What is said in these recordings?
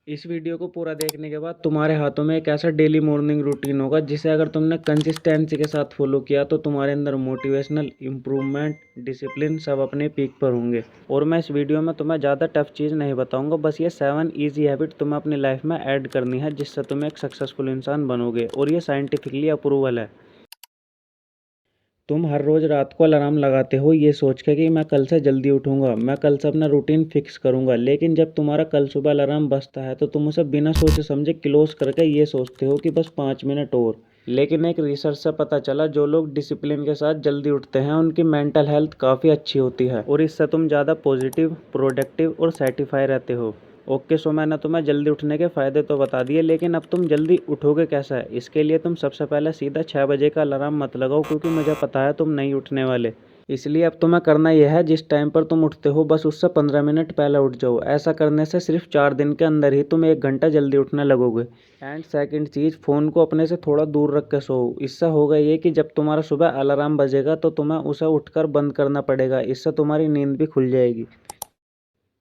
इस वीडियो को पूरा देखने के बाद तुम्हारे हाथों में एक ऐसा डेली मॉर्निंग रूटीन होगा जिसे अगर तुमने कंसिस्टेंसी के साथ फॉलो किया तो तुम्हारे अंदर मोटिवेशनल इम्प्रूवमेंट डिसिप्लिन सब अपने पीक पर होंगे। और मैं इस वीडियो में तुम्हें ज़्यादा टफ चीज़ नहीं बताऊंगा, बस ये 7 ईजी हैबिट तुम्हें अपनी लाइफ में ऐड करनी है जिससे तुम एक सक्सेसफुल इंसान बनोगे। और ये साइंटिफिकली अप्रूवल है। तुम हर रोज रात को अलार्म लगाते हो ये सोच के कि मैं कल से जल्दी उठूंगा, मैं कल से अपना रूटीन फिक्स करूंगा। लेकिन जब तुम्हारा कल सुबह अलार्म बजता है तो तुम उसे बिना सोचे समझे क्लोज करके ये सोचते हो कि बस 5 मिनट और। लेकिन एक रिसर्च से पता चला जो लोग डिसिप्लिन के साथ जल्दी उठते हैं उनकी मेंटल हेल्थ काफ़ी अच्छी होती है और इससे तुम ज़्यादा पॉजिटिव, प्रोडक्टिव और सेटिस्फाई रहते हो। ओके, सो मैंने तुम्हें जल्दी उठने के फ़ायदे तो बता दिए, लेकिन अब तुम जल्दी उठोगे कैसे? इसके लिए तुम सबसे पहले सीधा 6 बजे का अलार्म मत लगाओ, क्योंकि मुझे पता है तुम नहीं उठने वाले। इसलिए अब तुम्हें करना यह है, जिस टाइम पर तुम उठते हो बस उससे 15 मिनट पहले उठ जाओ। ऐसा करने से सिर्फ 4 दिन के अंदर ही तुम 1 घंटा जल्दी उठने लगोगे। एंड सेकंड चीज़, फ़ोन को अपने से थोड़ा दूर रख के सो। इससे होगा ये कि जब तुम्हारा सुबह अलार्म बजेगा तो तुम्हें उसे उठकर बंद करना पड़ेगा। इससे तुम्हारी नींद भी खुल जाएगी।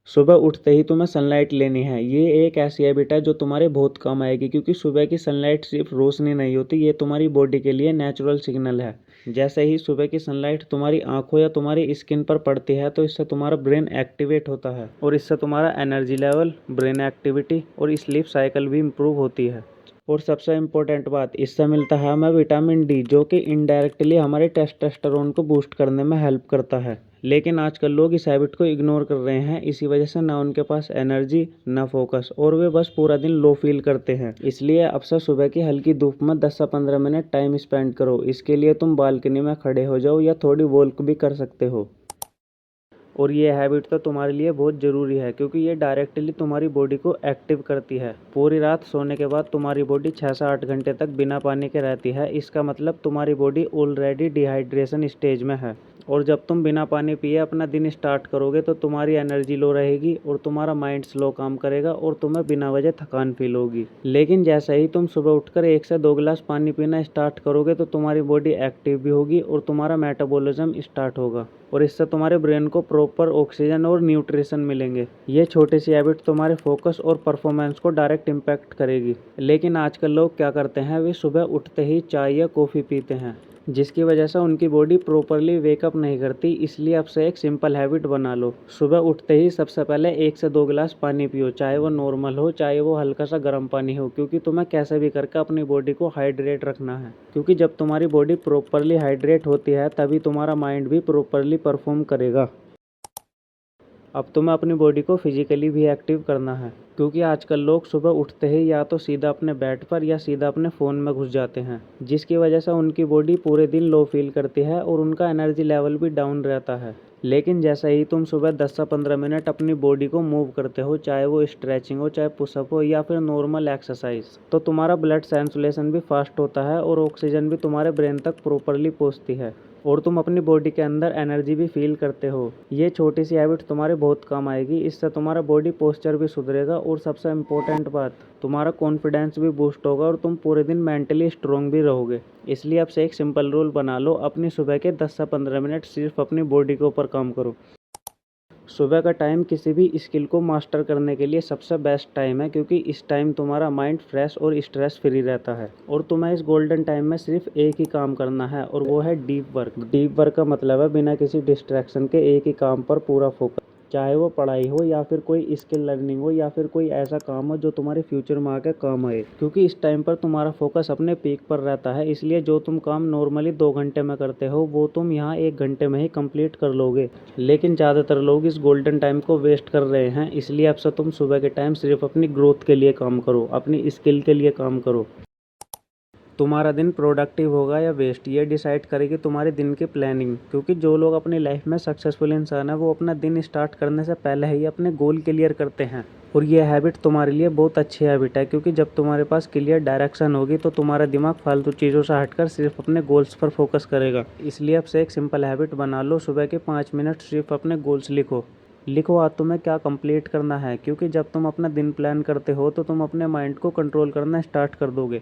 सुबह उठते ही तुम्हें सनलाइट लेनी है। ये एक ऐसी हैबिट है जो तुम्हारे बहुत काम आएगी, क्योंकि सुबह की सनलाइट सिर्फ रोशनी नहीं होती, ये तुम्हारी बॉडी के लिए नेचुरल सिग्नल है। जैसे ही सुबह की सनलाइट तुम्हारी आंखों या तुम्हारी स्किन पर पड़ती है तो इससे तुम्हारा ब्रेन एक्टिवेट होता है और इससे तुम्हारा एनर्जी लेवल, ब्रेन एक्टिविटी और स्लीप साइकिल भी इम्प्रूव होती है। और सबसे इम्पोर्टेंट बात, इससे मिलता है हमें विटामिन डी, जो कि इनडायरेक्टली हमारे टेस्टोस्टेरोन को बूस्ट करने में हेल्प करता है। लेकिन आजकल लोग इस हैबिट को इग्नोर कर रहे हैं। इसी वजह से ना उनके पास एनर्जी, ना फोकस, और वे बस पूरा दिन लो फील करते हैं। इसलिए अब से सुबह की हल्की धूप में 10 से 15 मिनट टाइम स्पेंड करो। इसके लिए तुम बालकनी में खड़े हो जाओ या थोड़ी वॉक भी कर सकते हो। और ये हैबिट तो तुम्हारे लिए बहुत ज़रूरी है, क्योंकि ये डायरेक्टली तुम्हारी बॉडी को एक्टिव करती है। पूरी रात सोने के बाद तुम्हारी बॉडी 6 से 8 घंटे तक बिना पानी के रहती है। इसका मतलब तुम्हारी बॉडी ऑलरेडी डिहाइड्रेशन स्टेज में है। और जब तुम बिना पानी पिए अपना दिन स्टार्ट करोगे तो तुम्हारी एनर्जी लो रहेगी और तुम्हारा माइंड स्लो काम करेगा और तुम्हें बिना वजह थकान फील होगी। लेकिन जैसे ही तुम सुबह उठकर 1 से 2 गिलास पानी पीना स्टार्ट करोगे तो तुम्हारी बॉडी एक्टिव भी होगी और तुम्हारा मेटाबॉलिज्म स्टार्ट होगा। और इससे तुम्हारे ब्रेन को प्रॉपर ऑक्सीजन और न्यूट्रिशन मिलेंगे। ये छोटी सी हैबिट तुम्हारे फोकस और परफॉर्मेंस को डायरेक्ट इम्पैक्ट करेगी। लेकिन आजकल लोग क्या करते हैं, वे सुबह उठते ही चाय या कॉफ़ी पीते हैं, जिसकी वजह से उनकी बॉडी प्रॉपरली वेकअप नहीं करती। इसलिए अब से एक सिंपल हैबिट बना लो, सुबह उठते ही सबसे पहले 1 से 2 गिलास पानी पियो, चाहे वो नॉर्मल हो चाहे वो हल्का सा गर्म पानी हो, क्योंकि तुम्हें कैसे भी करके अपनी बॉडी को हाइड्रेट रखना है। क्योंकि जब तुम्हारी बॉडी प्रॉपरली हाइड्रेट होती है तभी तुम्हारा माइंड भी प्रॉपरली परफॉर्म करेगा। अब तुम्हें अपनी बॉडी को फिजिकली भी एक्टिव करना है, क्योंकि आजकल लोग सुबह उठते ही या तो सीधा अपने बेड पर या सीधा अपने फ़ोन में घुस जाते हैं, जिसकी वजह से उनकी बॉडी पूरे दिन लो फील करती है और उनका एनर्जी लेवल भी डाउन रहता है। लेकिन जैसे ही तुम सुबह 10 से 15 मिनट अपनी बॉडी को मूव करते हो, चाहे वो स्ट्रेचिंग हो, चाहे पुशअप हो या फिर नॉर्मल एक्सरसाइज, तो तुम्हारा ब्लड सर्कुलेशन भी फास्ट होता है और ऑक्सीजन भी तुम्हारे ब्रेन तक प्रॉपरली पहुंचती है और तुम अपनी बॉडी के अंदर एनर्जी भी फील करते हो। ये छोटी सी हैबिट तुम्हारे बहुत काम आएगी। इससे तुम्हारा बॉडी पोस्चर भी सुधरेगा और सबसे इम्पोर्टेंट बात, तुम्हारा कॉन्फिडेंस भी बूस्ट होगा और तुम पूरे दिन मेंटली स्ट्रोंग भी रहोगे। इसलिए अब से एक सिंपल रूल बना लो, अपनी सुबह के 10 से 15 मिनट सिर्फ अपनी बॉडी के ऊपर काम करो। सुबह का टाइम किसी भी स्किल को मास्टर करने के लिए सबसे बेस्ट टाइम है, क्योंकि इस टाइम तुम्हारा माइंड फ्रेश और स्ट्रेस फ्री रहता है और तुम्हें इस गोल्डन टाइम में सिर्फ एक ही काम करना है और वो है डीप वर्क। डीप वर्क का मतलब है बिना किसी डिस्ट्रैक्शन के एक ही काम पर पूरा फोकस, चाहे वो पढ़ाई हो या फिर कोई स्किल लर्निंग हो या फिर कोई ऐसा काम हो जो तुम्हारे फ्यूचर में आके काम आए। क्योंकि इस टाइम पर तुम्हारा फोकस अपने पीक पर रहता है, इसलिए जो तुम काम नॉर्मली 2 घंटे में करते हो वो तुम यहाँ 1 घंटे में ही कंप्लीट कर लोगे। लेकिन ज़्यादातर लोग इस गोल्डन टाइम को वेस्ट कर रहे हैं। इसलिए अब से तुम सुबह के टाइम सिर्फ अपनी ग्रोथ के लिए काम करो, अपनी स्किल के लिए काम करो। तुम्हारा दिन प्रोडक्टिव होगा या वेस्ट, ये डिसाइड करेगी तुम्हारे दिन की प्लानिंग। क्योंकि जो लोग अपनी लाइफ में सक्सेसफुल इंसान है वो अपना दिन स्टार्ट करने से पहले ही अपने गोल क्लियर करते हैं। और ये हैबिट तुम्हारे लिए बहुत अच्छी हैबिट है, क्योंकि जब तुम्हारे पास क्लियर डायरेक्शन होगी तो तुम्हारा दिमाग फालतू चीज़ों से हटकर सिर्फ अपने गोल्स पर फोकस करेगा। इसलिए अब से एक सिंपल हैबिट बना लो, सुबह के 5 मिनट सिर्फ अपने गोल्स लिखो। लिखो आज तुम्हें क्या कंप्लीट करना है, क्योंकि जब तुम अपना दिन प्लान करते हो तो तुम अपने माइंड को कंट्रोल करना स्टार्ट कर दोगे।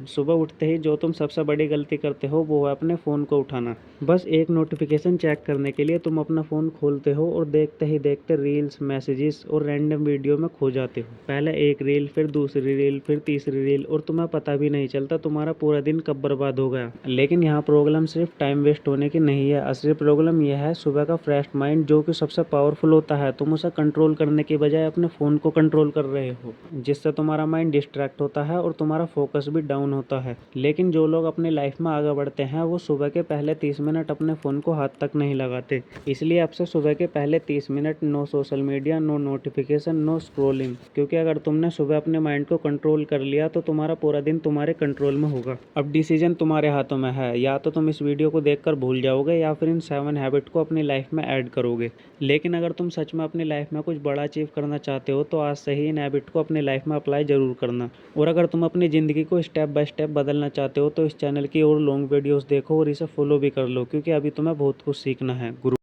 सुबह उठते ही जो तुम सबसे बड़ी गलती करते हो वो है अपने फ़ोन को उठाना। बस एक नोटिफिकेशन चेक करने के लिए तुम अपना फ़ोन खोलते हो और देखते ही देखते रील्स, मैसेजेस और रैंडम वीडियो में खो जाते हो। पहले एक रील, फिर दूसरी रील, फिर तीसरी रील, और तुम्हें पता भी नहीं चलता तुम्हारा पूरा दिन कब बर्बाद हो गया। लेकिन यहाँ प्रॉब्लम सिर्फ टाइम वेस्ट होने की नहीं है, असली प्रॉब्लम यह है सुबह का फ्रेश माइंड जो कि सबसे पावरफुल होता है। तुम उसे कंट्रोल करने की बजाय अपने फ़ोन को कंट्रोल कर रहे हो, जिससे तुम्हारा माइंड डिस्ट्रैक्ट होता है और तुम्हारा फोकस भी डाउन होता है। लेकिन जो लोग अपनी लाइफ में आगे बढ़ते हैं वो सुबह के पहले 30 मिनट अपने फ़ोन को हाथ तक नहीं लगाते। इसलिए अब से सुबह के पहले 30 minute no social media, no notification, no scrolling, क्योंकि अगर तुमने सुबह अपने माइंड को कंट्रोल कर लिया तो तुम्हारा पूरा दिन तुम्हारे कंट्रोल में होगा। अब डिसीजन तुम्हारे हाथों में है, या तो तुम इस वीडियो को देखकर भूल जाओगे या फिर इन 7 हैबिट को अपनी लाइफ में ऐड करोगे। लेकिन अगर तुम सच में अपनी लाइफ में कुछ बड़ा अचीव करना चाहते हो तो आज से ही इन हैबिट को अपनी लाइफ में अप्लाई जरूर करना। और अगर तुम अपनी ज़िंदगी को स्टेप बाय स्टेप बदलना चाहते हो तो इस चैनल की और लॉन्ग वीडियोस देखो और इसे फॉलो भी कर लो, क्योंकि अभी तुम्हें बहुत कुछ सीखना है। गुरु